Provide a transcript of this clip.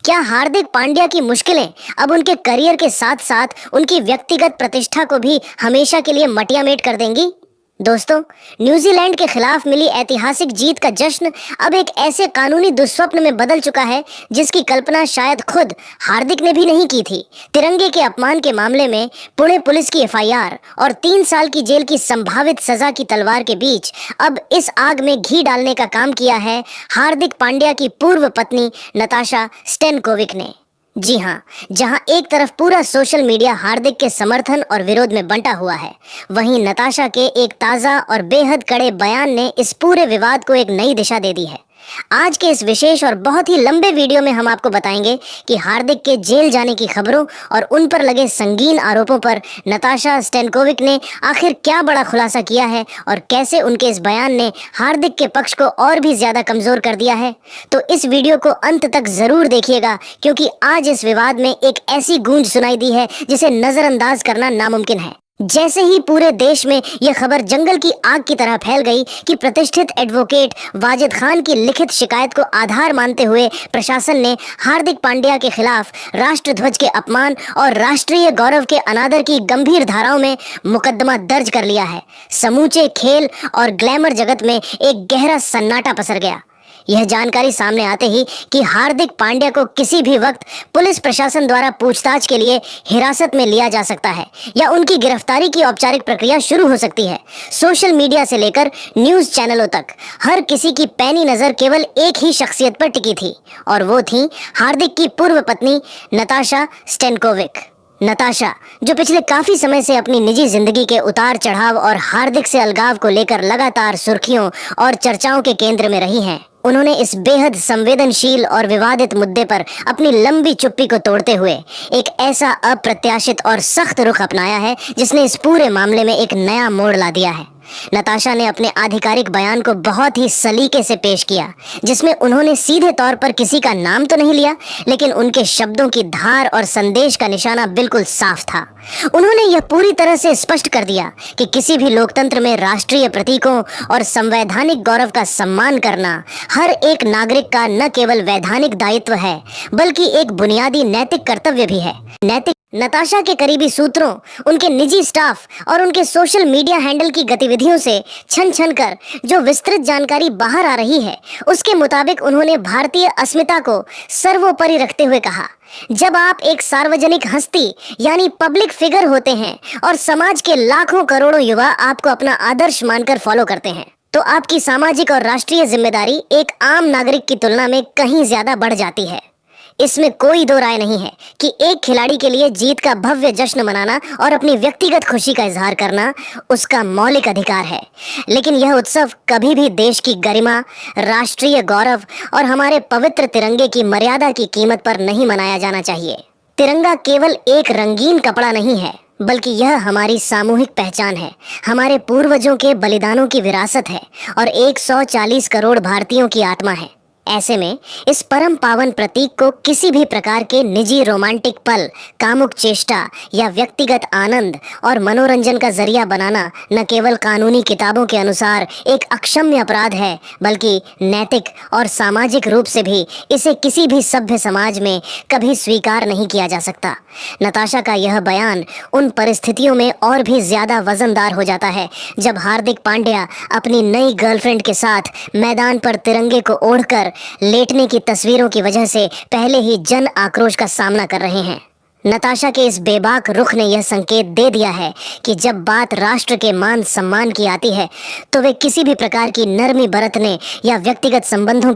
क्या हार्दिक पांड्या की मुश्किलें अब उनके करियर के साथ साथ उनकी व्यक्तिगत प्रतिष्ठा को भी हमेशा के लिए मटियामेट कर देंगी? दोस्तों, न्यूजीलैंड के खिलाफ मिली ऐतिहासिक जीत का जश्न अब एक ऐसे कानूनी दुस्वप्न में बदल चुका है जिसकी कल्पना शायद खुद हार्दिक ने भी नहीं की थी। तिरंगे के अपमान के मामले में पुणे पुलिस की एफआईआर और 3 साल की जेल की संभावित सजा की तलवार के बीच अब इस आग में घी डालने का काम किया है हार्दिक पांड्या की पूर्व पत्नी नताशा स्टेनकोविक ने। जी हाँ, जहां एक तरफ पूरा सोशल मीडिया हार्दिक के समर्थन और विरोध में बंटा हुआ है, वहीं नताशा के एक ताज़ा और बेहद कड़े बयान ने इस पूरे विवाद को एक नई दिशा दे दी है। आज के इस विशेष और बहुत ही लंबे वीडियो में हम आपको बताएंगे कि हार्दिक के जेल जाने की खबरों और उन पर लगे संगीन आरोपों पर नताशा स्टेनकोविक ने आखिर क्या बड़ा खुलासा किया है और कैसे उनके इस बयान ने हार्दिक के पक्ष को और भी ज्यादा कमजोर कर दिया है। तो इस वीडियो को अंत तक जरूर देखिएगा, क्योंकि आज इस विवाद में एक ऐसी गूंज सुनाई दी है जिसे नजरअंदाज करना नामुमकिन है। जैसे ही पूरे देश में यह खबर जंगल की आग की तरह फैल गई कि प्रतिष्ठित एडवोकेट वाजिद खान की लिखित शिकायत को आधार मानते हुए प्रशासन ने हार्दिक पांड्या के खिलाफ राष्ट्रध्वज के अपमान और राष्ट्रीय गौरव के अनादर की गंभीर धाराओं में मुकदमा दर्ज कर लिया है, समूचे खेल और ग्लैमर जगत में एक गहरा सन्नाटा पसर गया। यह जानकारी सामने आते ही कि हार्दिक पांड्या को किसी भी वक्त पुलिस प्रशासन द्वारा पूछताछ के लिए हिरासत में लिया जा सकता है या उनकी गिरफ्तारी की औपचारिक प्रक्रिया शुरू हो सकती है। सोशल मीडिया से लेकर न्यूज चैनलों तक हर किसी की पैनी नजर केवल एक ही शख्सियत पर टिकी थी, और वो थी हार्दिक की पूर्व पत्नी नताशा स्टेनकोविक। नताशा, जो पिछले काफी समय से अपनी निजी जिंदगी के उतार चढ़ाव और हार्दिक से अलगाव को लेकर लगातार सुर्खियों और चर्चाओं के केंद्र में रही हैं, उन्होंने इस बेहद संवेदनशील और विवादित मुद्दे पर अपनी लंबी चुप्पी को तोड़ते हुए एक ऐसा अप्रत्याशित और सख्त रुख अपनाया है जिसने इस पूरे मामले में एक नया मोड़ ला दिया है। नताशा ने अपने आधिकारिक बयान को बहुत ही सलीके से पेश किया, जिसमें उन्होंने सीधे तौर पर किसी का नाम तो नहीं लिया, लेकिन उनके शब्दों की धार और संदेश का निशाना बिल्कुल साफ था। उन्होंने यह पूरी तरह से स्पष्ट कर दिया कि किसी भी लोकतंत्र में राष्ट्रीय प्रतीकों और संवैधानिक गौरव का सम्मान करना हर एक नागरिक का न केवल वैधानिक दायित्व है, बल्कि एक बुनियादी नैतिक कर्तव्य भी है। नताशा के करीबी सूत्रों, उनके निजी स्टाफ और उनके सोशल मीडिया हैंडल की गतिविधियों से छन छन कर जो विस्तृत जानकारी बाहर आ रही है, उसके मुताबिक उन्होंने भारतीय अस्मिता को सर्वोपरि रखते हुए कहा, जब आप एक सार्वजनिक हस्ती यानी पब्लिक फिगर होते हैं और समाज के लाखों करोड़ों युवा आपको अपना आदर्श मानकर फॉलो करते हैं, तो आपकी सामाजिक और राष्ट्रीय जिम्मेदारी एक आम नागरिक की तुलना में कहीं ज्यादा बढ़ जाती है। इसमें कोई दो राय नहीं है कि एक खिलाड़ी के लिए जीत का भव्य जश्न मनाना और अपनी व्यक्तिगत खुशी का इजहार करना उसका मौलिक अधिकार है, लेकिन यह उत्सव कभी भी देश की गरिमा, राष्ट्रीय गौरव और हमारे पवित्र तिरंगे की मर्यादा की कीमत पर नहीं मनाया जाना चाहिए। तिरंगा केवल एक रंगीन कपड़ा नहीं है, बल्कि यह हमारी सामूहिक पहचान है, हमारे पूर्वजों के बलिदानों की विरासत है और 140 करोड़ भारतीयों की आत्मा है। ऐसे में इस परम पावन प्रतीक को किसी भी प्रकार के निजी रोमांटिक पल, कामुक चेष्टा या व्यक्तिगत आनंद और मनोरंजन का जरिया बनाना न केवल कानूनी किताबों के अनुसार एक अक्षम्य अपराध है, बल्कि नैतिक और सामाजिक रूप से भी इसे किसी भी सभ्य समाज में कभी स्वीकार नहीं किया जा सकता। नताशा का यह बयान उन परिस्थितियों में और भी ज्यादा वजनदार हो जाता है जब हार्दिक पांड्या अपनी नई गर्लफ्रेंड के साथ मैदान पर तिरंगे को ओढ़कर लेटने की तस्वीरों की वजह से पहले ही जन आक्रोश का सामना कर रहे हैं। नताशा के इस बेबाक रुख ने यह संकेत दे दिया है कि जब बात राष्ट्र के मान सम्मान की आती है, तो वे किसी भी प्रकार की नरमी बरतने या व्यक्तिगत संबंधों